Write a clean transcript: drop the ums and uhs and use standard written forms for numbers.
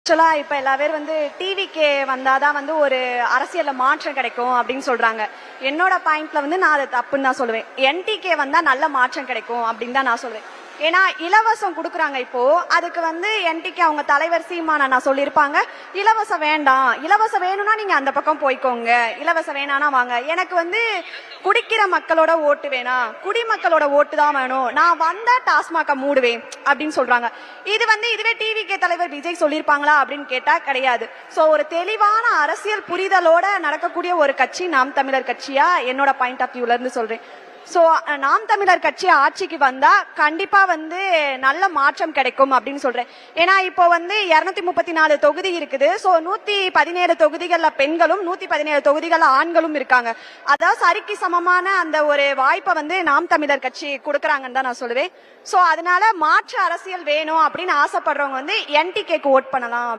ஆக்சுவலா இப்ப எல்லா பேர் வந்து டிவிக்கு வந்தாதான் வந்து ஒரு அரசியல்ல மாற்றம் கிடைக்கும் அப்படின்னு சொல்றாங்க. என்னோட பாயிண்ட்ல வந்து நான் அதை தப்புன்னு தான் சொல்லுவேன். என்டிகே வந்தா நல்ல மாற்றம் கிடைக்கும் அப்படின்னு தான் நான் சொல்லுவேன். ஏன்னா இலவசம் கொடுக்குறாங்க இப்போ. அதுக்கு வந்து என்டிகே அவங்க தலைவர் சீமானா நான் சொல்லியிருப்பாங்க, இலவசம் வேண்டாம், இலவசம் வேணும்னா நீங்க அந்த பக்கம் போய்க்கோங்க, இலவசம் வேணானா வாங்க. எனக்கு வந்து குடிக்கிற மக்களோட ஓட்டு வேணாம், குடிமக்களோட ஓட்டு தான் வேணும், நான் வந்தா டாஸ்மாக மூடுவேன் அப்படின்னு சொல்றாங்க. இது வந்து இதுவே டிவிகே தலைவர் விஜய் சொல்லியிருப்பாங்களா அப்படின்னு கேட்டா கிடையாது. சோ ஒரு தெளிவான அரசியல் புரிதலோட நடக்கக்கூடிய ஒரு கட்சி நாம் தமிழர் கட்சியா என்னோட பாயிண்ட் ஆஃப் வியூல இருந்து சொல்றேன். சோ நாம் தமிழர் கட்சி ஆட்சிக்கு வந்தா கண்டிப்பா வந்து நல்ல மாற்றம் கிடைக்கும் அப்படின்னு சொல்றேன். ஏன்னா இப்போ வந்து 234 தொகுதி இருக்குது. சோ 117 தொகுதிகள்ல பெண்களும் 117 தொகுதிகள்ல ஆண்களும் இருக்காங்க. அதாவது சரிக்கு சமமான அந்த ஒரு வாய்ப்பை வந்து நாம் தமிழர் கட்சி கொடுக்கறாங்கன்னு தான் நான் சொல்லுவேன். சோ அதனால மாற்று அரசியல் வேணும் அப்படின்னு ஆசைப்படுறவங்க வந்து என்டிகேக்கு ஓட் பண்ணலாம்.